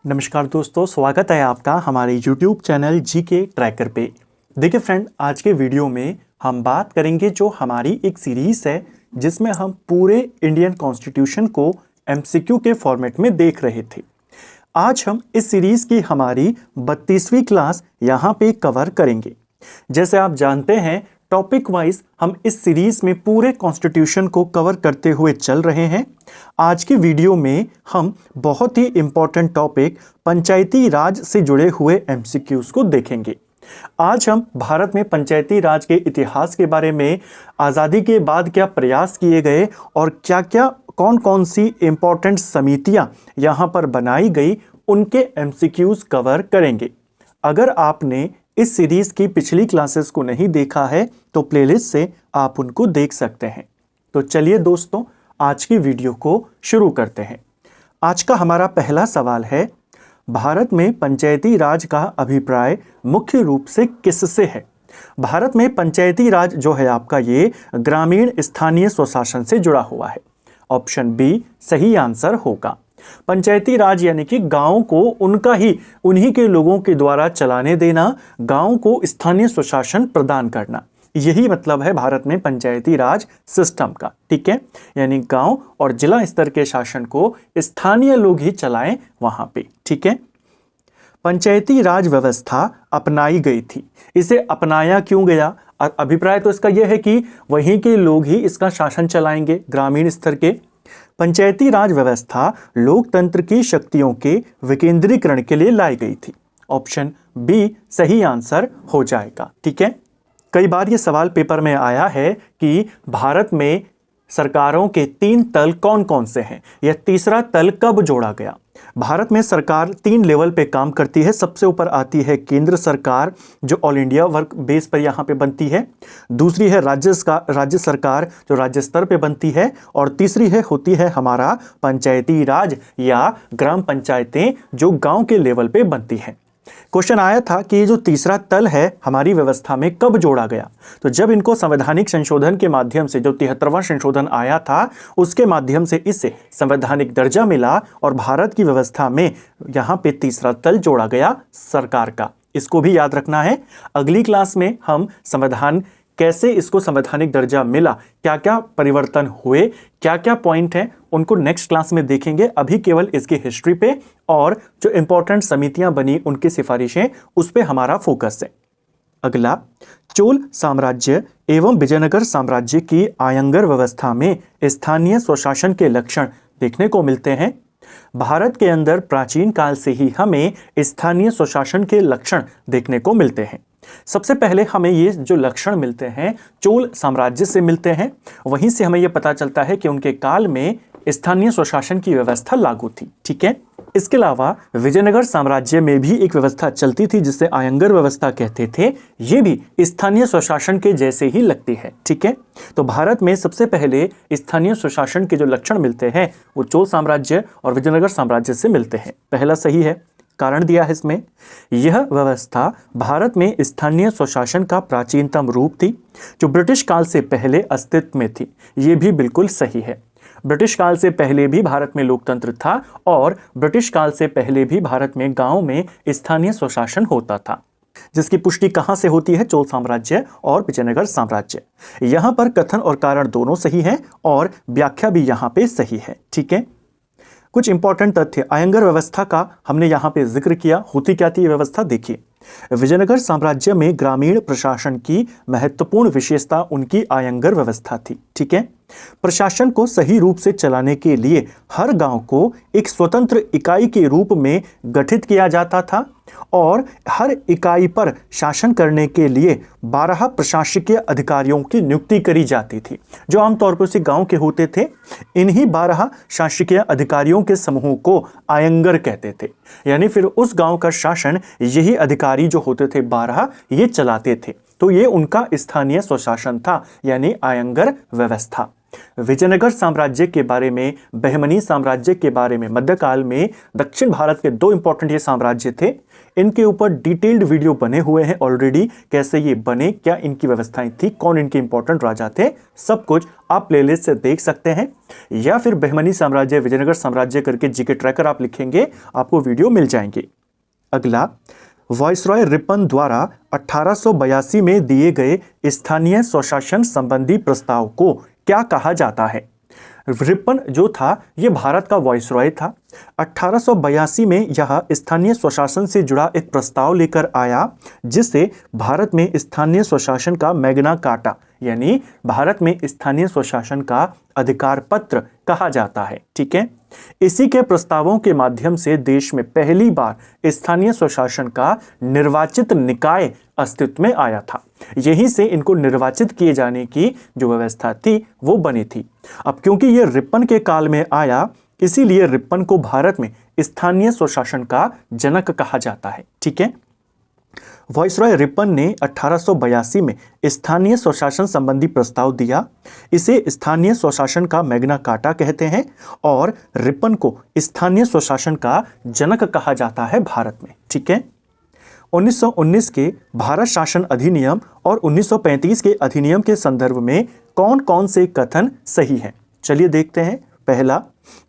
नमस्कार दोस्तों, स्वागत है आपका हमारे YouTube चैनल जीके ट्रैकर पे। देखिए फ्रेंड, आज के वीडियो में हम बात करेंगे जो हमारी एक सीरीज है जिसमें हम पूरे इंडियन कॉन्स्टिट्यूशन को MCQ के फॉर्मेट में देख रहे थे। आज हम इस सीरीज की हमारी 32वीं क्लास यहाँ पे कवर करेंगे। जैसे आप जानते हैं, टॉपिक वाइज हम इस सीरीज में पूरे कॉन्स्टिट्यूशन को कवर करते हुए चल रहे हैं। आज की वीडियो में हम बहुत ही इंपॉर्टेंट टॉपिक पंचायती राज से जुड़े हुए MCQs को देखेंगे। आज हम भारत में पंचायती राज के इतिहास के बारे में, आज़ादी के बाद क्या प्रयास किए गए और क्या क्या कौन कौन सी इंपॉर्टेंट समितियां यहां पर बनाई गई, उनके MCQs कवर करेंगे। अगर आपने इस सीरीज की पिछली क्लासेस को नहीं देखा है तो प्लेलिस्ट से आप उनको देख सकते हैं। तो चलिए दोस्तों, आज की वीडियो को शुरू करते हैं। आज का हमारा पहला सवाल है, भारत में पंचायती राज का अभिप्राय मुख्य रूप से किससे है? भारत में पंचायती राज जो है आपका, ये ग्रामीण स्थानीय स्वशासन से जुड़ा हुआ है। ऑप्शन बी सही आंसर होगा। पंचायती राज यानी कि गांव को उन्हीं के लोगों के द्वारा चलाने देना, गांव को स्थानीय स्वशासन प्रदान करना, यही मतलब है भारत में पंचायती राज सिस्टम का। ठीक है, यानी गांव और जिला स्तर के शासन को स्थानीय लोग ही चलाएं वहां पे। ठीक है, पंचायती राज व्यवस्था अपनाई गई थी। इसे अपनाया क्यों गया? अभिप्राय तो इसका यह है कि वहीं के लोग ही इसका शासन चलाएंगे, ग्रामीण स्तर के। पंचायती राज व्यवस्था लोकतंत्र की शक्तियों के विकेंद्रीकरण के लिए लाई गई थी। ऑप्शन बी सही आंसर हो जाएगा। ठीक है, कई बार ये सवाल पेपर में आया है कि भारत में सरकारों के 3 तल कौन कौन से हैं, यह तीसरा तल कब जोड़ा गया? भारत में सरकार 3 लेवल पे काम करती है। सबसे ऊपर आती है केंद्र सरकार, जो ऑल इंडिया वर्क बेस पर यहाँ पे बनती है। दूसरी है राज्य सरकार, जो राज्य स्तर पे बनती है। और तीसरी होती है हमारा पंचायती राज या ग्राम पंचायतें, जो गांव के लेवल पे बनती हैं। क्वेश्चन आया था कि ये जो तीसरा तल है हमारी व्यवस्था में कब जोड़ा गया? तो जब इनको संवैधानिक संशोधन के माध्यम से, जो 73वां संशोधन आया था, उसके माध्यम से इसे संवैधानिक दर्जा मिला और भारत की व्यवस्था में यहाँ पे तीसरा तल जोड़ा गया सरकार का। इसको भी याद रखना है। अगली क्लास में हम संविधान कैसे इसको संवैधानिक दर्जा मिला, क्या क्या परिवर्तन हुए, क्या क्या पॉइंट हैं, उनको नेक्स्ट क्लास में देखेंगे। अभी केवल इसकी हिस्ट्री पे और जो इंपॉर्टेंट समितियां बनी उनकी सिफारिशें, उस पे हमारा फोकस है। अगला, चोल साम्राज्य एवं विजयनगर साम्राज्य की आयंगर व्यवस्था में स्थानीय स्वशासन के लक्षण देखने को मिलते हैं। भारत के अंदर प्राचीन काल से ही हमें स्थानीय स्वशासन के लक्षण देखने को मिलते हैं। सबसे पहले हमें ये जो लक्षण मिलते हैं चोल साम्राज्य से मिलते हैं। वहीं से हमें यह पता चलता है कि उनके काल में स्थानीय स्वशासन की व्यवस्था लागू थी। ठीक है, इसके अलावा विजयनगर साम्राज्य में भी एक व्यवस्था चलती थी जिसे आयंगर व्यवस्था कहते थे। ये भी स्थानीय स्वशासन के जैसे ही लगती है। ठीक है, तो भारत में सबसे पहले स्थानीय स्वशासन के जो लक्षण मिलते हैं वो चोल साम्राज्य और विजयनगर साम्राज्य से मिलते हैं। पहला सही है, कारण दिया है इसमें। यह व्यवस्था भारत में स्थानीय स्वशासन का प्राचीनतम रूप थी, जो ब्रिटिश काल से पहले अस्तित्व में थी। यह भी बिल्कुल सही है। ब्रिटिश काल से पहले भी भारत में लोकतंत्र था और ब्रिटिश काल से पहले भी भारत में गांव में स्थानीय स्वशासन होता था, जिसकी पुष्टि कहां से होती है? चोल साम्राज्य और विजयनगर साम्राज्य। यहां पर कथन और कारण दोनों सही हैं और व्याख्या भी यहां पे सही है। ठीक है, कुछ इंपॉर्टेंट तथ्य आयंगर व्यवस्था का हमने यहाँ पे जिक्र किया। होती क्या थी ये व्यवस्था? देखिए, विजयनगर साम्राज्य में ग्रामीण प्रशासन की महत्वपूर्ण विशेषता उनकी आयंगर व्यवस्था थी। ठीक है, प्रशासन को सही रूप से चलाने के लिए हर गांव को एक स्वतंत्र इकाई के रूप में गठित किया जाता था और हर इकाई पर शासन करने के लिए 12 प्रशासकीय अधिकारियों की नियुक्ति करी जाती थी, जो आमतौर पर उसी गांव के होते थे। इन्हीं 12 शासकीय अधिकारियों के समूह को आयंगर कहते थे। यानी फिर उस गांव का शासन यही अधिकारी जो होते थे 12, ये चलाते थे। तो ये उनका स्थानीय स्वशासन था, यानी आयंगर व्यवस्था। विजयनगर साम्राज्य के बारे में, बहमनी साम्राज्य के बारे में, मध्यकाल में दक्षिण भारत के 2 इंपॉर्टेंट ये साम्राज्य थे। इनके ऊपर डिटेल्ड वीडियो बने हुए हैं ऑलरेडी, कैसे ये बने, क्या इनकी व्यवस्थाएं थी, कौन इनके इंपॉर्टेंट राजा थे, सब कुछ आप प्लेलिस्ट से देख सकते हैं। या फिर बहमनी साम्राज्य, विजयनगर साम्राज्य करके जीके ट्रैकर आप लिखेंगे, आपको वीडियो मिल जाएंगे। अगला, वायसरॉय रिपन द्वारा 1882 में दिए गए स्थानीय स्वशासन संबंधी प्रस्ताव को क्या कहा जाता है? रिपन जो था ये भारत का वायसरॉय था। 1882 में यह स्थानीय स्वशासन से जुड़ा एक प्रस्ताव लेकर आया, जिसे भारत में स्थानीय स्वशासन का मैग्ना कार्टा यानी भारत में स्थानीय स्वशासन का अधिकार पत्र कहा जाता है। ठीक है, इसी के प्रस्तावों के माध्यम से देश में पहली बार स्थानीय स्वशासन का निर्वाचित निकाय अस्तित्व में आया था। यहीं से इनको निर्वाचित किए जाने की जो व्यवस्था थी वो बनी थी। अब क्योंकि ये रिपन के काल में आया, इसीलिए रिपन को भारत में स्थानीय स्वशासन का जनक कहा जाता है। ठीक है, वायसरॉय रिपन ने 1882 में स्थानीय स्वशासन संबंधी प्रस्ताव दिया। इसे स्थानीय स्वशासन का मैग्ना कार्टा कहते हैं और रिपन को स्थानीय स्वशासन का जनक कहा जाता है भारत में। ठीक है, 1919 के भारत शासन अधिनियम और 1935 के अधिनियम के संदर्भ में कौन कौन से कथन सही हैं? चलिए देखते हैं। पहला,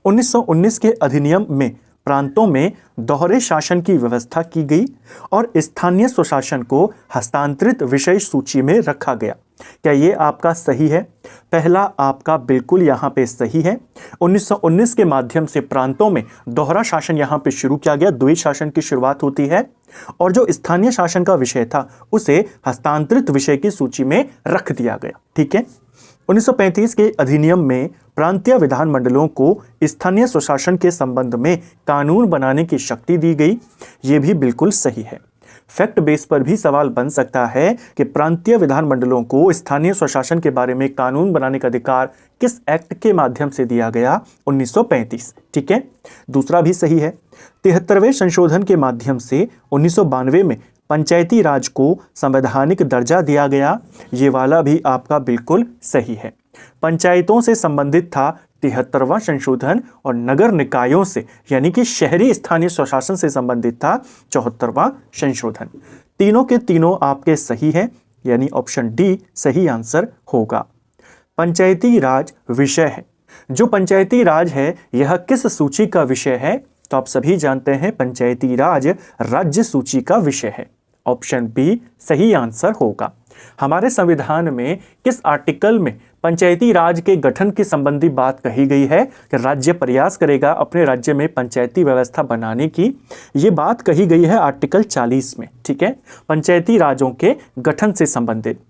1919 के अधिनियम में प्रांतों में दोहरे शासन की व्यवस्था की गई और स्थानीय स्वशासन को हस्तांतरित विशेष सूची में रखा गया। क्या ये आपका सही है? पहला आपका बिल्कुल यहाँ पे सही है। 1919 के माध्यम से प्रांतों में दोहरा शासन यहाँ पे शुरू किया गया, द्वैत शासन की शुरुआत होती है और जो स्थानीय शासन का विषय था उसे हस्तांतरित विषय की सूची में रख दिया गया। ठीक है, 1935 के अधिनियम में प्रांतीय विधानमंडलों को स्थानीय स्वशासन के संबंध में कानून बनाने की शक्ति दी गई। ये भी बिल्कुल सही है। फैक्ट बेस पर भी सवाल बन सकता है कि प्रांतीय विधानमंडलों को स्थानीय स्वशासन के बारे में कानून बनाने का अधिकार किस एक्ट के माध्यम से दिया गया? 1935। ठीक है, दूसरा भी सही है। 73वें संशोधन के माध्यम से 1992 में पंचायती राज को संवैधानिक दर्जा दिया गया। ये वाला भी आपका बिल्कुल सही है। पंचायतों से संबंधित था 73वां संशोधन और नगर निकायों से यानी कि शहरी स्थानीय स्वशासन से संबंधित था 74वां संशोधन। तीनों के तीनों आपके सही हैं, यानी ऑप्शन डी सही आंसर होगा। पंचायती राज विषय है। जो पंचायती राज है यह किस सूची का विषय है? तो आप सभी जानते हैं पंचायती राज राज्य सूची का विषय है। ऑप्शन बी सही आंसर होगा। हमारे संविधान में किस आर्टिकल में पंचायती राज के गठन के संबंधी बात कही गई है कि राज्य प्रयास करेगा अपने राज्य में पंचायती व्यवस्था बनाने की? ये बात कही गई है आर्टिकल 40 में। ठीक है, पंचायती राजों के गठन से संबंधित।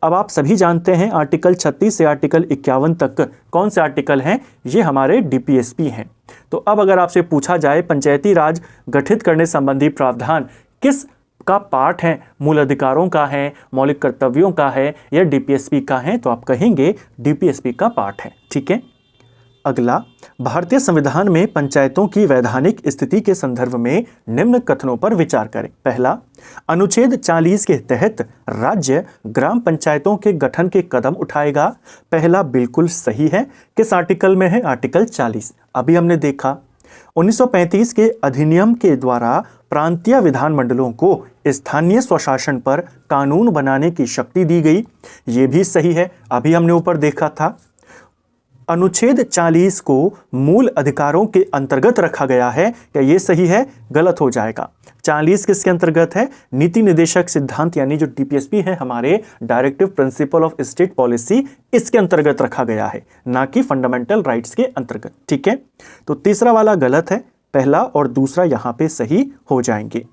अब आप सभी जानते हैं आर्टिकल 36 से आर्टिकल 51 तक कौन से आर्टिकल हैं? ये हमारे डीपीएसपी हैं। तो अब अगर आपसे पूछा जाए पंचायती राज गठित करने संबंधी प्रावधान किस का पार्ट है, मूल अधिकारों का है, मौलिक कर्तव्यों का है या डीपीएसपी का है? तो आप कहेंगे डीपीएसपी का पार्ट है। ठीक है, अगला, भारतीय संविधान में पंचायतों की वैधानिक स्थिति के संदर्भ में निम्न कथनों पर विचार करें। पहला, अनुच्छेद 40 के तहत राज्य ग्राम पंचायतों के गठन के कदम उठाएगा। पहला बिल्कुल सही है। किस आर्टिकल में है? आर्टिकल 40। अभी हमने देखा 1935 के अधिनियम के द्वारा प्रांतीय विधानमंडलों को स्थानीय स्वशासन पर कानून बनाने की शक्ति दी गई। ये भी सही है। अभी हमने ऊपर देखा था अनुच्छेद 40 को मूल अधिकारों के अंतर्गत रखा गया है। क्या ये सही है? गलत हो जाएगा। 40 किसके अंतर्गत है? नीति निदेशक सिद्धांत यानी जो डीपीएसपी है हमारे directive principle of state policy, इसके अंतर्गत रखा गया है, ना कि फंडामेंटल राइट्स के अंतर्गत। ठीक है, तो तीसरा वाला गलत है, पहला और दूसरा यहाँ पे सही हो जाएंगे।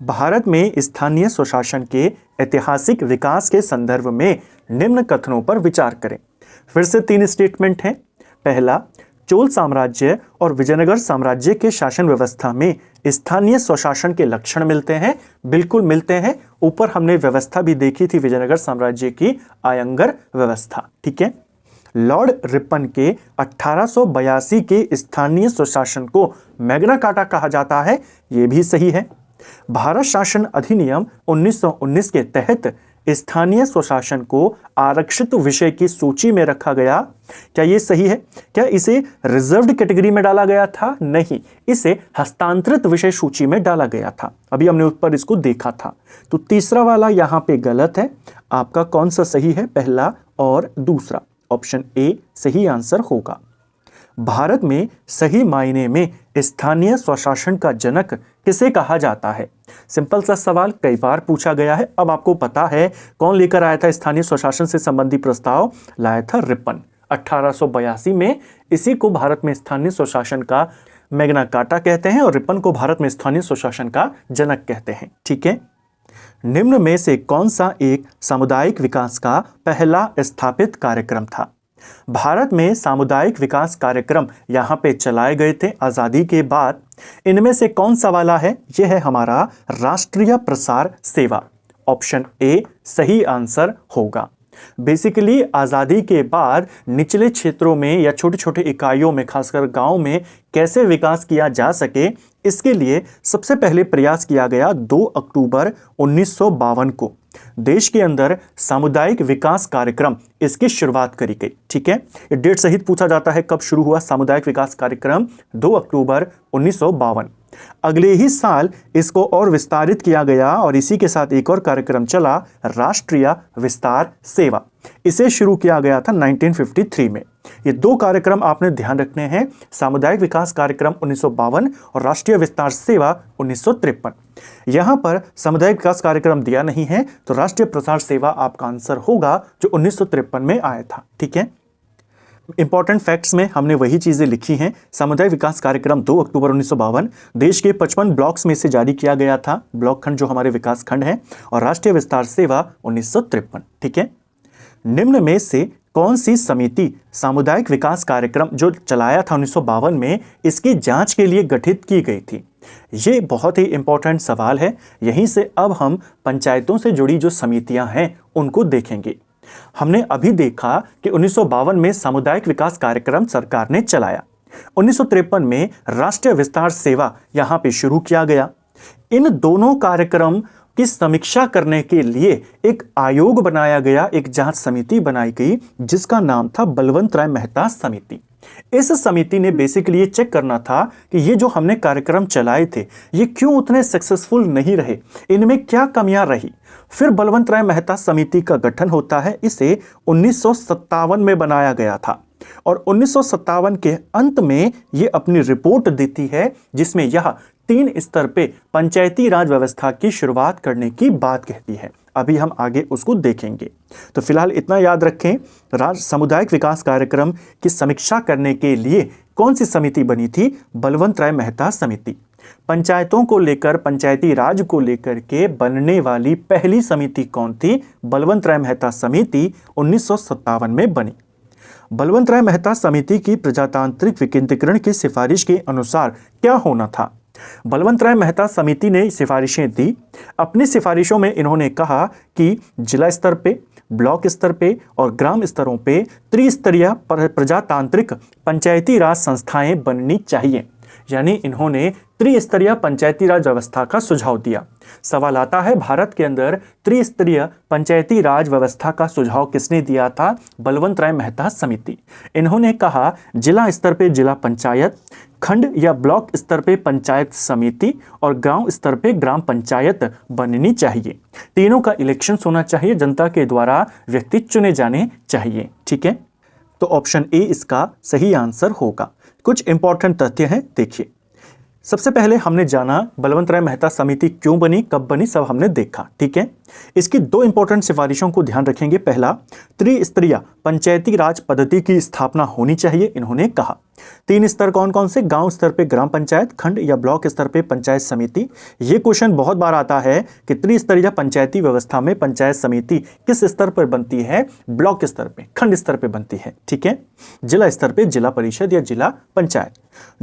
भारत में स्थानीय स्वशासन के ऐतिहासिक विकास के संदर्भ में निम्न कथनों पर विचार करें। फिर से 3 स्टेटमेंट हैं। पहला, चोल साम्राज्य और विजयनगर साम्राज्य के शासन व्यवस्था में स्थानीय स्वशासन के लक्षण मिलते हैं। बिल्कुल मिलते हैं। ऊपर हमने व्यवस्था भी देखी थी विजयनगर साम्राज्य की, आयंगर व्यवस्था। ठीक है, लॉर्ड रिपन के 1882 के स्थानीय स्वशासन को मैग्ना कार्टा कहा जाता है। यह भी सही है। भारत शासन अधिनियम 1919 के तहत स्थानीय स्वशासन को आरक्षित विषय की सूची में रखा गया। क्या यह सही है? क्या इसे रिजर्व्ड कैटेगरी में डाला गया था? नहीं, इसे हस्तांतरित विषय सूची में डाला गया था। अभी हमने ऊपर इसको देखा था। तो तीसरा वाला यहां पे गलत है। आपका कौन सा सही है? पहला और दूसरा। ऑप्शन ए सही आंसर होगा। भारत में सही मायने में स्थानीय स्वशासन का जनक किसे कहा जाता है? सिंपल सा सवाल, कई बार पूछा गया है। अब आपको पता है कौन लेकर आया था स्थानीय स्वशासन से संबंधी प्रस्ताव? लाया था रिपन 1882 में। इसी को भारत में स्थानीय स्वशासन का मैग्ना कार्टा कहते हैं और रिपन को भारत में स्थानीय स्वशासन का जनक कहते हैं। ठीक है। निम्न में से कौन सा एक सामुदायिक विकास का पहला स्थापित कार्यक्रम था? भारत में सामुदायिक विकास कार्यक्रम यहां पे चलाए गए थे आजादी के बाद। इनमें से कौन सा वाला है? यह है हमारा राष्ट्रीय प्रसार सेवा। ऑप्शन ए सही आंसर होगा। बेसिकली आजादी के बाद निचले क्षेत्रों में या छोटे छोटे इकाइयों में, खासकर गांव में कैसे विकास किया जा सके, इसके लिए सबसे पहले प्रयास किया गया 2 अक्टूबर 1952 को। देश के अंदर सामुदायिक विकास कार्यक्रम इसकी शुरुआत करी गई। ठीक है, ये डेट सहित पूछा जाता है कब शुरू हुआ सामुदायिक विकास कार्यक्रम? 2 अक्टूबर 1952। अगले ही साल इसको और विस्तारित किया गया और इसी के साथ एक और कार्यक्रम चला, राष्ट्रीय विस्तार सेवा। इसे शुरू किया गया था 1953 में। ये 2 कार्यक्रम आपने ध्यान रखने हैं, सामुदायिक विकास कार्यक्रम 1952 और राष्ट्रीय विस्तार सेवा 1953। यहां पर सामुदायिक विकास कार्यक्रम दिया नहीं है, तो राष्ट्रीय प्रसार सेवा आपका आंसर होगा जो 1953 में आया था। ठीक है। इंपॉर्टेंट फैक्ट्स में हमने वही चीजें लिखी हैं। सामुदायिक विकास कार्यक्रम 2 अक्टूबर 1952 देश के 55 ब्लॉक्स में से जारी किया गया था, ब्लॉक खंड जो हमारे विकास खंड है, और राष्ट्रीय विस्तार सेवा 1953। ठीक है। निम्न में से कौन सी समिति सामुदायिक विकास कार्यक्रम जो चलाया था 1952 में, इसकी जांच के लिए गठित की गई थी? ये बहुत ही इंपॉर्टेंट सवाल है। यहीं से अब हम पंचायतों से जुड़ी जो समितियां हैं उनको देखेंगे। हमने अभी देखा कि 1952 में सामुदायिक विकास कार्यक्रम सरकार ने चलाया। 1953 में राष्ट्रीय विस्तार सेवा यहां पे शुरू किया गया। इन दोनों कार्यक्रम की समीक्षा करने के लिए एक आयोग बनाया गया, एक जांच समिति बनाई गई जिसका नाम था बलवंत राय मेहता समिति। इस समिति ने बेसिकली ये चेक करना था कि ये जो हमने कार्यक्रम चलाए थे ये क्यों उतने सक्सेसफुल नहीं रहे, इनमें क्या कमियां रही। फिर बलवंत राय मेहता समिति का गठन होता है। इसे 1957 में बनाया गया था और 1957 के अंत में ये अपनी रिपोर्ट देती है जिसमें यह 3 स्तर पे पंचायती राज व्यवस्था की शुरुआत करने की बात कहती है। अभी हम आगे उसको देखेंगे। तो फिलहाल इतना याद रखें, सामुदायिक विकास कार्यक्रम की समीक्षा करने के लिए कौन सी समिति बनी थी? बलवंत राय मेहता समिति। पंचायतों को लेकर, पंचायती राज को लेकर के बनने वाली पहली समिति कौन थी? बलवंत राय मेहता समिति 1957 में बनी। बलवंत राय मेहता समिति की प्रजातांत्रिक विकेंद्रीकरण की सिफारिश के अनुसार क्या होना था? बलवंत राय मेहता समिति ने सिफारिशें दी। अपनी सिफारिशों में इन्होंने कहा कि जिला स्तर पे, ब्लॉक स्तर पे और ग्राम स्तरों पे त्रिस्तरीय प्रजातांत्रिक पंचायती राज संस्थाएं बननी चाहिए। यानी इन्होंने त्रिस्तरीय पंचायती राज व्यवस्था का सुझाव दिया। सवाल आता है, भारत के अंदर त्रिस्तरीय पंचायती राज व्यवस्था का सुझाव किसने दिया था? बलवंत राय मेहता समिति। इन्होंने कहा जिला स्तर पे जिला पंचायत, खंड या ब्लॉक स्तर पे पंचायत समिति और गांव स्तर पे ग्राम पंचायत बननी चाहिए। तीनों का इलेक्शन होना चाहिए, जनता के द्वारा व्यक्ति चुने जाने चाहिए। ठीक है, तो ऑप्शन ए इसका सही आंसर होगा। कुछ इंपॉर्टेंट तथ्य हैं, देखिए। सबसे पहले हमने जाना बलवंत राय मेहता समिति क्यों बनी, कब बनी, सब हमने देखा। ठीक है, इसकी 2 इंपॉर्टेंट सिफारिशों को ध्यान रखेंगे। पहला, त्रिस्तरीय पंचायती राज पद्धति की स्थापना होनी चाहिए, इन्होंने कहा। 3 स्तर कौन कौन से? गांव स्तर पे ग्राम पंचायत, खंड या ब्लॉक स्तर पे पंचायत समिति। ये क्वेश्चन बहुत बार आता है कि त्रिस्तरीय पंचायती व्यवस्था में पंचायत समिति किस स्तर पर बनती है? ब्लॉक स्तर पे, खंड स्तर पे बनती है। ठीक है, जिला स्तर पे जिला परिषद या जिला पंचायत।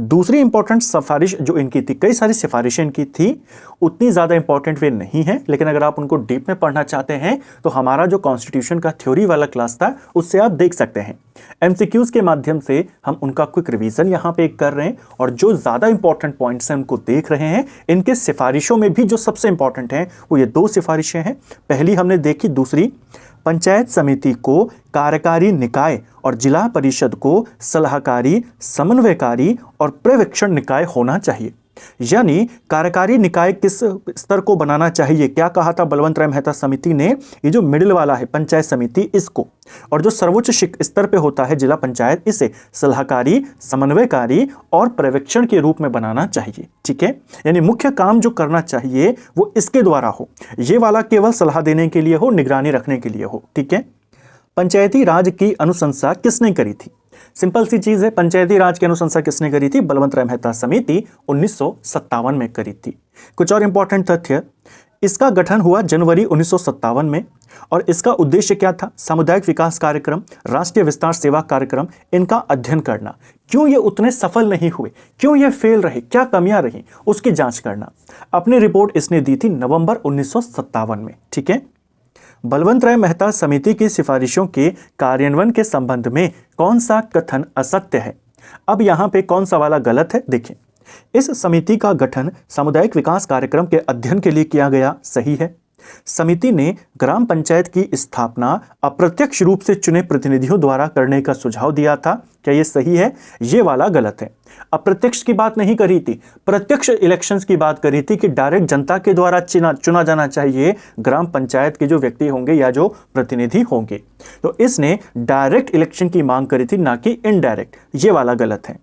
दूसरी इंपॉर्टेंट सिफारिश जो इनकी थी, कई सारी सिफारिशें इनकी थी, उतनी ज्यादा इंपॉर्टेंट वे नहीं है, लेकिन अगर आप उनको डीप में पढ़ना चाहते हैं तो हमारा जो कॉन्स्टिट्यूशन का थ्योरी वाला क्लास था उससे आप देख सकते हैं। एमसीक्यूज के माध्यम से हम उनका क्विक रिवीजन यहाँ पे कर रहे हैं और जो ज़्यादा इंपॉर्टेंट पॉइंट्स हैं उनको देख रहे हैं। इनके सिफारिशों में भी जो सबसे इंपॉर्टेंट हैं वो ये 2 सिफारिशें हैं। पहली हमने देखी, दूसरी पंचायत समिति को कार्यकारी निकाय और जिला परिषद को सलाहकारी, समन्वयकारी और पर्यवेक्षण निकाय होना चाहिए। यानी कार्यकारी निकाय किस स्तर को बनाना चाहिए, क्या कहा था बलवंत राय मेहता समिति ने, ये जो मिडिल वाला है पंचायत समिति इसको, और जो सर्वोच्च स्तर पे होता है जिला पंचायत, इसे सलाहकारी, समन्वयकारी और पर्यवेक्षण के रूप में बनाना चाहिए। ठीक है, यानी मुख्य काम जो करना चाहिए वो इसके द्वारा हो, ये वाला केवल सलाह देने के लिए हो, निगरानी रखने के लिए हो। ठीक है, पंचायती राज की अनुशंसा किसने करी थी? सिंपल सी चीज है, पंचायती राज की अनुशंसा किसने करी थी? बलवंत राय मेहता समिति 1957 में करी थी। कुछ और इंपॉर्टेंट तथ्य, इसका गठन हुआ जनवरी 1957 में और इसका उद्देश्य क्या था? सामुदायिक विकास कार्यक्रम, राष्ट्रीय विस्तार सेवा कार्यक्रम, इनका अध्ययन करना। क्यों ये उतने सफल नहीं हुए, क्यों ये फेल रहे, क्या कमियां रही, उसकी जांच करना। अपनी रिपोर्ट इसने दी थी नवंबर 1957 में। ठीक है, बलवंत राय मेहता समिति की सिफारिशों के कार्यान्वयन के संबंध में कौन सा कथन असत्य है? अब यहां पे कौन सा वाला गलत है देखें। इस समिति का गठन सामुदायिक विकास कार्यक्रम के अध्ययन के लिए किया गया, सही है। समिति ने ग्राम पंचायत की स्थापना अप्रत्यक्ष रूप से चुने प्रतिनिधियों द्वारा करने का सुझाव दिया था, क्या ये सही है? ये वाला गलत है। अप्रत्यक्ष की बात नहीं करी थी, प्रत्यक्ष इलेक्शंस की बात करी थी कि डायरेक्ट जनता के द्वारा चुना जाना चाहिए ग्राम पंचायत के जो व्यक्ति होंगे या जो प्रतिनिधि होंगे। तो इसने डायरेक्ट इलेक्शन की मांग करी थी, ना कि इनडायरेक्ट। ये वाला गलत है।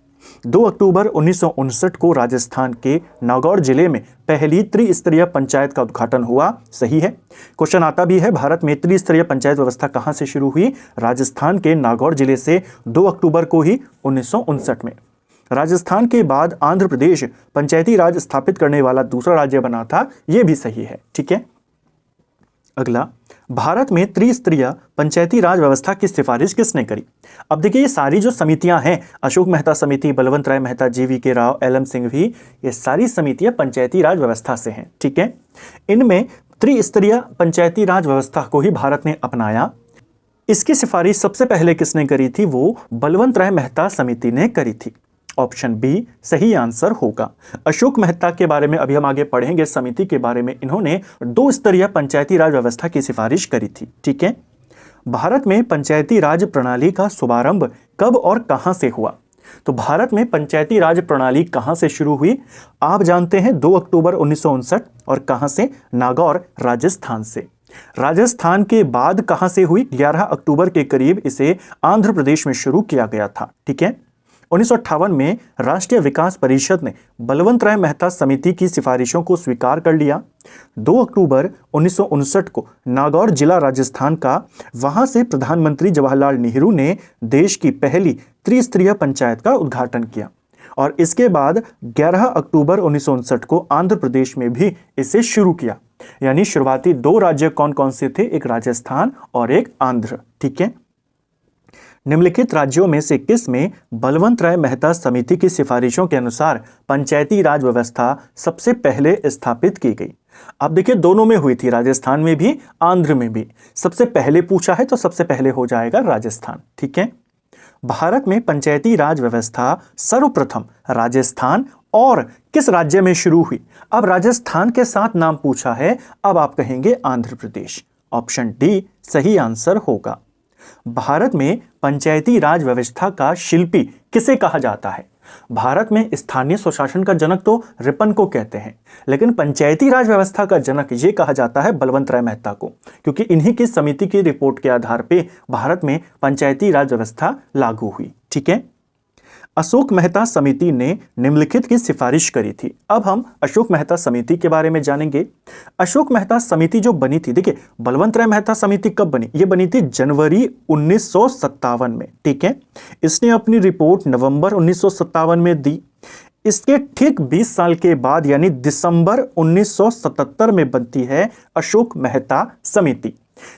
2 अक्टूबर 1959 को राजस्थान के नागौर जिले में पहली त्रिस्तरीय पंचायत का उद्घाटन हुआ, सही है। क्वेश्चन आता भी है, भारत में त्रिस्तरीय पंचायत व्यवस्था कहां से शुरू हुई? राजस्थान के नागौर जिले से 2 अक्टूबर को ही 1959 में। राजस्थान के बाद आंध्र प्रदेश पंचायती राज स्थापित करने वाला दूसरा राज्य बना था, यह भी सही है। ठीक है, अगला, भारत में त्रिस्तरीय पंचायती राज व्यवस्था की सिफारिश किसने करी? अब देखिए, ये सारी जो समितियां हैं, अशोक मेहता समिति, बलवंत राय मेहता, GV.K. राव, LM सिंघवी, ये सारी समितियां पंचायती राज व्यवस्था से हैं। ठीक है, इनमें त्रिस्तरीय पंचायती राज व्यवस्था को ही भारत ने अपनाया। इसकी सिफारिश सबसे पहले किसने करी थी? वो बलवंत राय मेहता समिति ने करी थी। ऑप्शन बी सही आंसर होगा। अशोक मेहता के बारे में अभी हम आगे पढ़ेंगे, समिति के बारे में। इन्होंने 2 स्तरीय पंचायती राज व्यवस्था की सिफारिश करी थी। ठीक है, भारत में पंचायती राज प्रणाली का शुभारंभ कब और कहां से हुआ? तो भारत में पंचायती राज प्रणाली कहां से शुरू हुई? आप जानते हैं 2 अक्टूबर 1959। और कहां से? नागौर, राजस्थान से। राजस्थान के बाद कहां से हुई? 11 अक्टूबर के करीब इसे आंध्र प्रदेश में शुरू किया गया था। ठीक है, 1958 में राष्ट्रीय विकास परिषद ने बलवंत राय मेहता समिति की सिफारिशों को स्वीकार कर लिया। 2 अक्टूबर 1959 को नागौर जिला राजस्थान का, वहां से प्रधानमंत्री जवाहरलाल नेहरू ने देश की पहली त्रिस्तरीय पंचायत का उद्घाटन किया। और इसके बाद 11 अक्टूबर 1959 को आंध्र प्रदेश में भी इसे शुरू किया। यानी शुरुआती 2 राज्य कौन कौन से थे? एक राजस्थान और एक आंध्र। ठीक है, निम्नलिखित राज्यों में से किस में बलवंत राय मेहता समिति की सिफारिशों के अनुसार पंचायती राज व्यवस्था सबसे पहले स्थापित की गई? अब देखिए, दोनों में हुई थी, राजस्थान में भी, आंध्र में भी। सबसे पहले पूछा है तो सबसे पहले हो जाएगा राजस्थान। ठीक है, भारत में पंचायती राज व्यवस्था सर्वप्रथम राजस्थान और किस राज्य में शुरू हुई? अब राजस्थान के साथ नाम पूछा है, अब आप कहेंगे आंध्र प्रदेश। ऑप्शन डी सही आंसर होगा। भारत में पंचायती राज व्यवस्था का शिल्पी किसे कहा जाता है? भारत में स्थानीय स्वशासन का जनक तो रिपन को कहते हैं, लेकिन पंचायती राज व्यवस्था का जनक ये कहा जाता है बलवंत राय मेहता को, क्योंकि इन्हीं की समिति की रिपोर्ट के आधार पे भारत में पंचायती राज व्यवस्था लागू हुई। ठीक है, अशोक मेहता समिति ने निम्नलिखित की सिफारिश करी थी। अब हम अशोक मेहता समिति के बारे में जानेंगे। अशोक मेहता समिति जो बनी थी, देखिए बलवंत राय मेहता समिति कब बनी? ये बनी थी जनवरी 1957 में। ठीक है, इसने अपनी रिपोर्ट नवंबर 1957 में दी। इसके ठीक 20 साल के बाद यानी दिसंबर 1977 में बनती है अशोक मेहता समिति।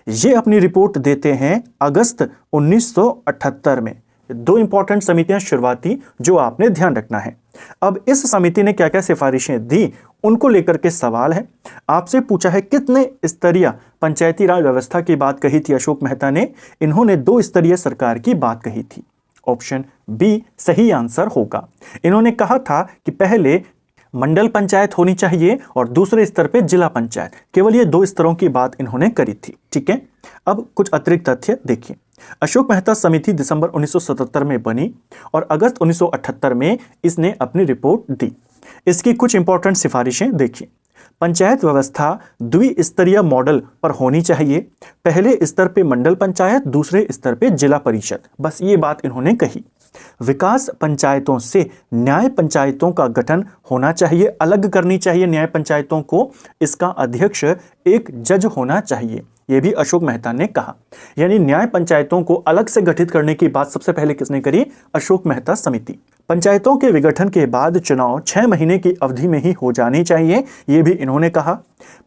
ये अपनी रिपोर्ट देते हैं अगस्त 1978 में। 2 इंपॉर्टेंट समितियां शुरुआती जो आपने ध्यान रखना है। अब इस समिति ने क्या क्या सिफारिशें दी उनको लेकर के सवाल है। आपसे पूछा है कितने स्तरीय पंचायती राज व्यवस्था की बात कही थी अशोक मेहता ने? इन्होंने 2 स्तरीय सरकार की बात कही थी। ऑप्शन बी सही आंसर होगा। इन्होंने कहा था कि पहले मंडल पंचायत होनी चाहिए और दूसरे स्तर पे जिला पंचायत, केवल ये 2 स्तरों की बात इन्होंने करी थी। ठीक है, अब कुछ अतिरिक्त तथ्य देखिए। अशोक मेहता समिति दिसंबर 1977 में बनी और अगस्त 1978 में इसने अपनी रिपोर्ट दी। इसकी कुछ इंपॉर्टेंट सिफारिशें देखिए। पंचायत व्यवस्था द्विस्तरीय मॉडल पर होनी चाहिए। पहले स्तर पे मंडल पंचायत, दूसरे स्तर पे जिला परिषद, बस ये बात इन्होंने कही। विकास पंचायतों से न्याय पंचायतों का गठन होना चाहिए, अलग करनी चाहिए न्याय पंचायतों को। इसका अध्यक्ष एक जज होना चाहिए, यह भी अशोक मेहता ने कहा। यानी न्याय पंचायतों को अलग से गठित करने की बात सबसे पहले किसने करी? अशोक मेहता समिति। पंचायतों के विघटन के बाद चुनाव 6 महीने की अवधि में ही हो जाने चाहिए, यह भी इन्होंने कहा।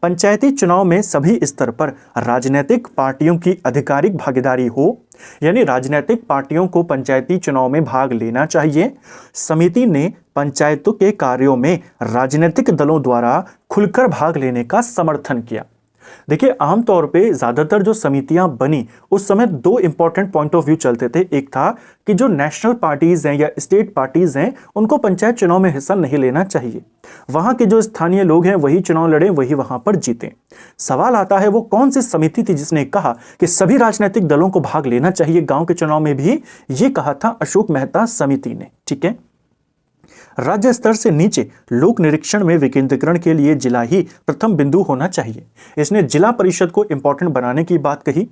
पंचायती चुनाव में सभी स्तर पर राजनीतिक पार्टियों की आधिकारिक भागीदारी हो, यानी राजनीतिक पार्टियों को पंचायती चुनाव में भाग लेना चाहिए। समिति ने पंचायतों के कार्यों में राजनीतिक दलों द्वारा खुलकर भाग लेने का समर्थन किया। देखिए, आमतौर पे ज्यादातर जो समितियां बनी उस समय 2 इंपॉर्टेंट पॉइंट ऑफ व्यू चलते थे। एक था कि जो नेशनल पार्टीज हैं या स्टेट पार्टीज हैं उनको पंचायत चुनाव में हिस्सा नहीं लेना चाहिए, वहां के जो स्थानीय लोग हैं वही चुनाव लड़े, वही वहां पर जीते। सवाल आता है वो कौन सी समिति थी जिसने कहा कि सभी राजनीतिक दलों को भाग लेना चाहिए गांव के चुनाव में भी? ये कहा था अशोक मेहता समिति ने। ठीक है, राज्य स्तर से नीचे लोक निरीक्षण में विकेंद्रीकरण के लिए जिला ही प्रथम बिंदु होना चाहिए। इसने जिला परिषद को इंपॉर्टेंट बनाने की बात कही।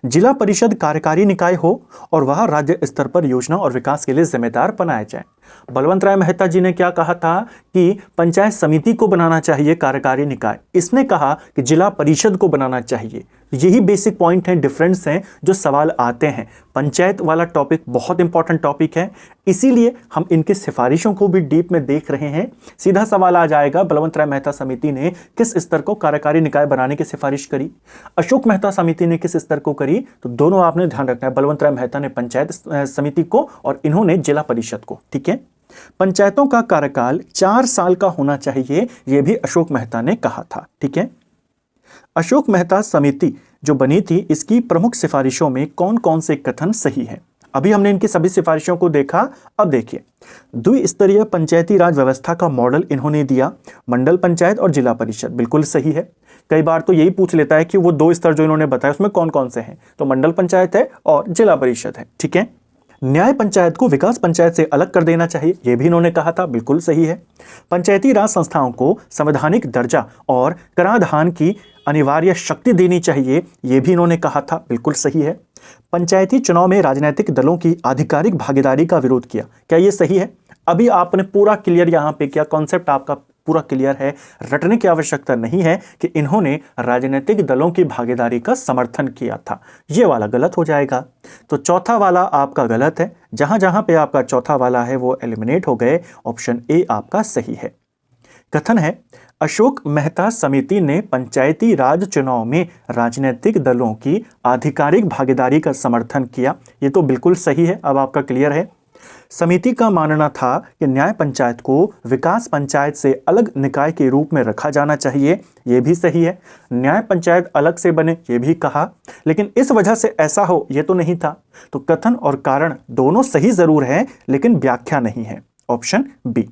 जिला परिषद कार्यकारी निकाय हो और वह राज्य स्तर पर योजना और विकास के लिए जिम्मेदार बनाया जाए। बलवंत राय मेहता जी ने क्या कहा था कि पंचायत समिति को बनाना चाहिए कार्यकारी निकाय, इसने कहा कि जिला परिषद को बनाना चाहिए। यही बेसिक पॉइंट है, डिफरेंस हैं जो सवाल आते हैं। पंचायत वाला टॉपिक बहुत इंपॉर्टेंट टॉपिक है, इसीलिए हम इनकी सिफारिशों को भी डीप में देख रहे हैं। सीधा सवाल आ जाएगा, बलवंत राय मेहता समिति ने किस स्तर को कार्यकारी निकाय बनाने की सिफारिश करी, अशोक मेहता समिति ने किस स्तर को करी? तो दोनों आपने ध्यान रखना है, बलवंत राय मेहता ने पंचायत समिति को और इन्होंने जिला परिषद को। ठीक है, पंचायतों का कार्यकाल 4 साल का होना चाहिए, यह भी अशोक मेहता ने कहा था। ठीक है, अशोक मेहता समिति जो बनी थी इसकी प्रमुख सिफारिशों में कौन कौन से कथन सही हैं? अभी हमने इनकी सभी सिफारिशों को देखा। अब देखिए, द्विस्तरीय पंचायती राज व्यवस्था का मॉडल इन्होंने दिया, मंडल पंचायत और जिला परिषद, बिल्कुल सही है। कई बार तो यही पूछ लेता है कि वो 2 स्तर जो इन्होंने बताया उसमें कौन कौन से हैं, तो मंडल पंचायत है और जिला परिषद है। ठीक है, न्याय पंचायत को विकास पंचायत से अलग कर देना चाहिए, यह भी इन्होंने कहा था, बिल्कुल सही है। पंचायती राज संस्थाओं को संवैधानिक दर्जा और कराधान की अनिवार्य शक्ति देनी चाहिए, यह भी इन्होंने कहा था, बिल्कुल सही है। पंचायती चुनाव में राजनीतिक दलों की आधिकारिक भागीदारी का विरोध किया, क्या यह सही है? अभी आपने पूरा क्लियर यहां पे किया, कॉन्सेप्ट आपका पूरा क्लियर है, रटने की आवश्यकता नहीं है कि इन्होंने राजनीतिक दलों की भागीदारी का समर्थन किया था। ये वाला गलत हो जाएगा, तो चौथा वाला आपका गलत है। जहां जहां पे आपका चौथा वाला है वो एलिमिनेट हो गए, ऑप्शन ए आपका सही है। कथन है अशोक मेहता समिति ने पंचायती राज चुनाव में राजनीतिक दलों की आधिकारिक भागीदारी का समर्थन किया, ये तो बिल्कुल सही है, अब आपका क्लियर है। समिति का मानना था कि न्याय पंचायत को विकास पंचायत से अलग निकाय के रूप में रखा जाना चाहिए, यह भी सही है। न्याय पंचायत अलग से बने, यह भी कहा, लेकिन इस वजह से ऐसा हो यह तो नहीं था। तो कथन और कारण दोनों सही जरूर है, लेकिन व्याख्या नहीं है, ऑप्शन बी।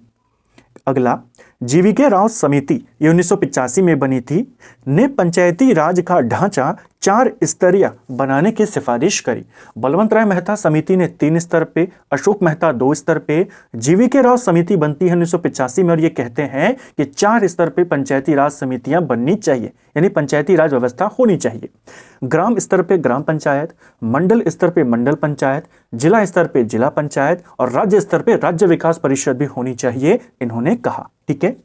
अगला, जीवीके राव समिति ये 1985 में बनी थी, ने पंचायती राज का ढांचा 4 स्तरीय बनाने की सिफारिश करी। बलवंत राय मेहता समिति ने 3 स्तर पे, अशोक मेहता 2 स्तर पे, जीवीके राव समिति बनती है 1985 में और ये कहते हैं कि 4 स्तर पे पंचायती राज समितियां बननी चाहिए, यानी पंचायती राज व्यवस्था होनी चाहिए। ग्राम स्तर पे ग्राम पंचायत, मंडल स्तर पे मंडल पंचायत, जिला स्तर पे जिला पंचायत और राज्य स्तर पे राज्य विकास परिषद भी होनी चाहिए, इन्होंने कहा। ठीक है,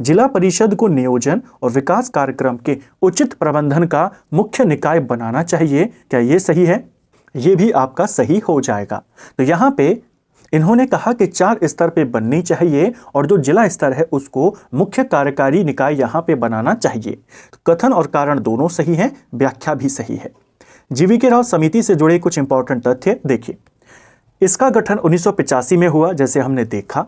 जिला परिषद को नियोजन और विकास कार्यक्रम के उचित प्रबंधन का मुख्य निकाय बनाना चाहिए, क्या यह सही है? यह भी आपका सही हो जाएगा। तो यहां पे इन्होंने कहा कि 4 स्तर पे बननी चाहिए और जो जिला स्तर है उसको मुख्य कार्यकारी निकाय यहां पे बनाना चाहिए। तो कथन और कारण दोनों सही हैं, व्याख्या भी सही है। जीवीके राव समिति से जुड़े कुछ इंपॉर्टेंट तथ्य देखिए। इसका गठन 1985 में हुआ, जैसे हमने देखा।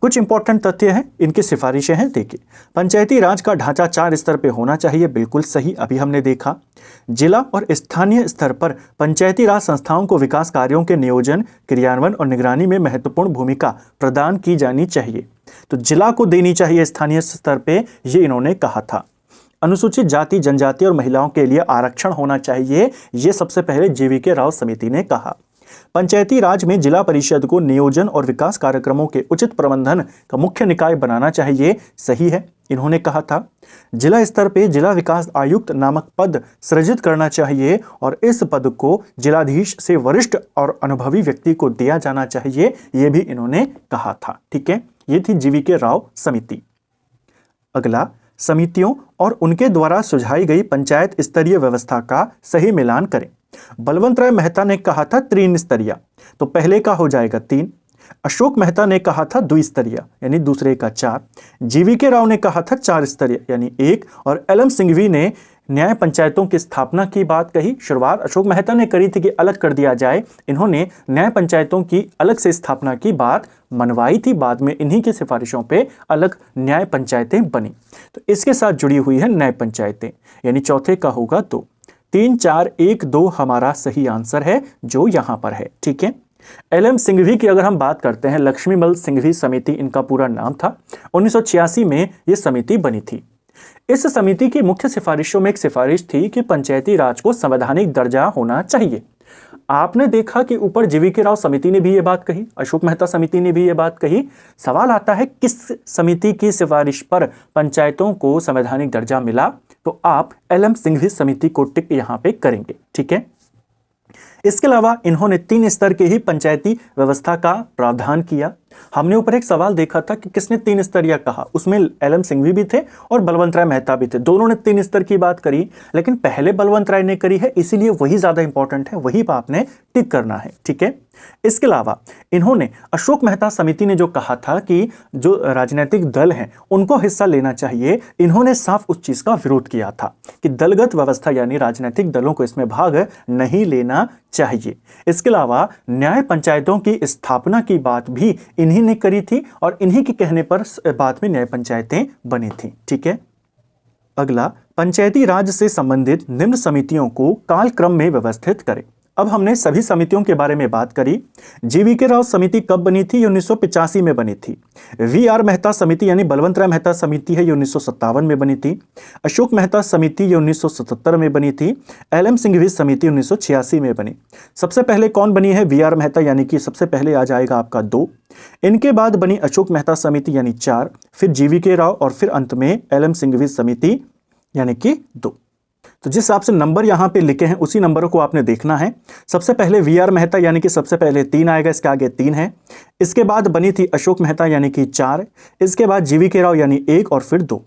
कुछ इंपॉर्टेंट तथ्य हैं, इनकी सिफारिशें हैं। देखिए, पंचायती राज का ढांचा 4 स्तर पे होना चाहिए, बिल्कुल सही, अभी हमने देखा। जिला और स्थानीय स्तर पर पंचायती राज संस्थाओं को विकास कार्यों के नियोजन, क्रियान्वयन और निगरानी में महत्वपूर्ण भूमिका प्रदान की जानी चाहिए। तो जिला को देनी चाहिए स्थानीय स्तर पे, ये इन्होंने कहा था। अनुसूचित जाति, जनजाति और महिलाओं के लिए आरक्षण होना चाहिए, ये सबसे पहले जीवीके राव समिति ने कहा। पंचायती राज में जिला परिषद को नियोजन और विकास कार्यक्रमों के उचित प्रबंधन का मुख्य निकाय बनाना चाहिए, सही है, इन्होंने कहा था। जिला स्तर पे जिला विकास आयुक्त नामक पद सृजित करना चाहिए और इस पद को जिलाधीश से वरिष्ठ और अनुभवी व्यक्ति को दिया जाना चाहिए, यह भी इन्होंने कहा था। ठीक है, ये थी जीवीके राव समिति। अगला, समितियों और उनके द्वारा सुझाई गई पंचायत स्तरीय व्यवस्था का सही मिलान करें। बलवंत राय मेहता ने कहा था त्रिस्तरीय, तो पहले का हो जाएगा 3। अशोक मेहता ने कहा था द्विस्तरीय, यानी दूसरे का 4। जीवीके राव ने कहा था 4 स्तरीय, यानी 1। और एलएम सिंघवी ने न्याय पंचायतों की स्थापना की बात कही। शुरुआत अशोक मेहता ने करी थी कि अलग कर दिया जाए, इन्होंने न्याय पंचायतों की अलग से स्थापना की बात मनवाई थी, बाद में इन्हीं की सिफारिशों पे अलग न्याय पंचायतें बनी। तो इसके साथ जुड़ी हुई है न्याय पंचायतें, यानी चौथे का होगा 2। 3, 4, 1, 2 हमारा सही आंसर है जो यहां पर है। ठीक है, एलएम सिंघवी की अगर हम बात करते हैं, लक्ष्मीमल सिंघवी समिति इनका पूरा नाम था। 1986 में यह समिति बनी थी। इस समिति की मुख्य सिफारिशों में एक सिफारिश थी कि पंचायती राज को संवैधानिक दर्जा होना चाहिए। आपने देखा कि ऊपर जीवीके राव समिति ने भी ये बात कही, अशोक मेहता समिति ने भी ये बात कही। सवाल आता है किस समिति की सिफारिश पर पंचायतों को संवैधानिक दर्जा मिला, तो आप एलएम सिंघवी समिति को टिक यहां पे करेंगे। ठीक है, इसके अलावा इन्होंने 3 स्तर के ही पंचायती व्यवस्था का प्रावधान किया। हमने ऊपर एक सवाल देखा था कि किसने 3 स्तरीय कहा, उसमें एलएम सिंघवी भी थे और बलवंत राय मेहता भी थे, दोनों ने 3 स्तर की बात करी, लेकिन पहले बलवंत राय ने करी है, इसीलिए वही ज्यादा इंपॉर्टेंट है, वही आपने टिक करना है। ठीक है, इसके अलावा इन्होंने अशोक मेहता समिति ने जो कहा था कि जो राजनीतिक दल हैं उनको हिस्सा लेना चाहिए, इन्होंने साफ उस चीज का विरोध किया था कि दलगत व्यवस्था यानी राजनीतिक दलों को इसमें भाग नहीं लेना चाहिए। इसके अलावा न्याय पंचायतों की स्थापना की बात भी इन्हीं ने करी थी और इन्हीं के कहने पर बाद में न्याय पंचायतें बनी थी। ठीक है, अगला, पंचायती राज से संबंधित निम्न समितियों को कालक्रम में व्यवस्थित करें। अब हमने सभी समितियों के बारे में बात करी। जीवीके राव समिति कब बनी थी? 1985 में बनी थी। वीआर मेहता समिति यानी बलवंत राय मेहता समिति है, ये 1957 में बनी थी। अशोक मेहता समिति ये 1977 में बनी थी। एलएम सिंघवी समिति 1986 में बनी। सबसे पहले कौन बनी है? वीआर मेहता, यानी कि सबसे पहले आ जाएगा आपका 2। इनके बाद बनी अशोक मेहता समिति यानी 4, फिर जीवीके राव और फिर अंत में एलएम सिंघवी समिति यानी कि 2। तो जिस हिसाब से नंबर यहां पे लिखे हैं उसी नंबरों को आपने देखना है। सबसे पहले वीआर मेहता यानी कि सबसे पहले 3 आएगा, इसके आगे 3 है। इसके बाद बनी थी अशोक मेहता यानी कि 4, इसके बाद जीवीके राव यानी 1 और फिर 2।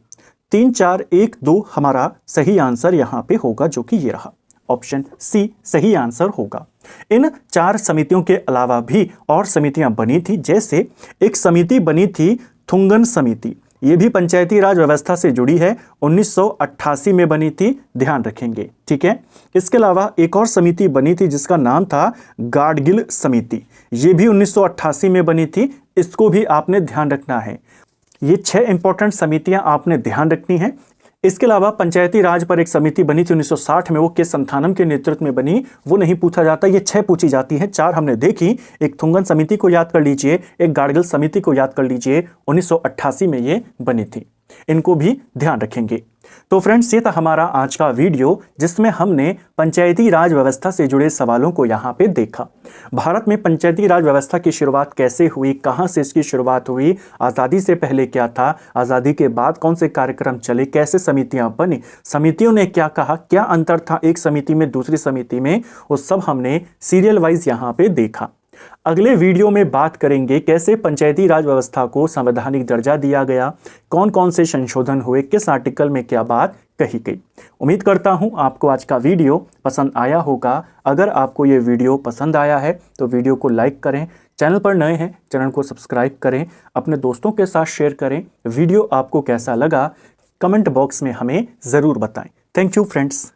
3, 4, 1, 2 हमारा सही आंसर यहां पे होगा, जो कि ये रहा, ऑप्शन सी सही आंसर होगा। इन 4 समितियों के अलावा भी और समितियां बनी थी, जैसे एक समिति बनी थी थुंगन समिति, ये भी पंचायती राज व्यवस्था से जुड़ी है, 1988 में बनी थी, ध्यान रखेंगे। ठीक है, इसके अलावा एक और समिति बनी थी जिसका नाम था गाडगिल समिति, ये भी 1988 में बनी थी, इसको भी आपने ध्यान रखना है। ये 6 इंपॉर्टेंट समितियां आपने ध्यान रखनी है। इसके अलावा पंचायती राज पर एक समिति बनी थी 1960 में, वो के संथानम के नेतृत्व में बनी, वो नहीं पूछा जाता, ये 6 पूछी जाती हैं। 4 हमने देखी, एक थुंगन समिति को याद कर लीजिए, एक गाडगिल समिति को याद कर लीजिए, 1988 में ये बनी थी, इनको भी ध्यान रखेंगे। तो फ्रेंड्स, ये था हमारा आज का वीडियो जिसमें हमने पंचायती राज व्यवस्था से जुड़े सवालों को यहाँ पे देखा। भारत में पंचायती राज व्यवस्था की शुरुआत कैसे हुई, कहाँ से इसकी शुरुआत हुई, आज़ादी से पहले क्या था, आज़ादी के बाद कौन से कार्यक्रम चले, कैसे समितियाँ बनी, समितियों ने क्या कहा, क्या अंतर था एक समिति में दूसरी समिति में, वो सब हमने सीरियल वाइज यहाँ पे देखा। अगले वीडियो में बात करेंगे कैसे पंचायती राज व्यवस्था को संवैधानिक दर्जा दिया गया, कौन कौन से संशोधन हुए, किस आर्टिकल में क्या बात कही गई। उम्मीद करता हूं आपको आज का वीडियो पसंद आया होगा। अगर आपको ये वीडियो पसंद आया है तो वीडियो को लाइक करें, चैनल पर नए हैं चैनल को सब्सक्राइब करें, अपने दोस्तों के साथ शेयर करें। वीडियो आपको कैसा लगा कमेंट बॉक्स में हमें ज़रूर बताएं। Thank you friends.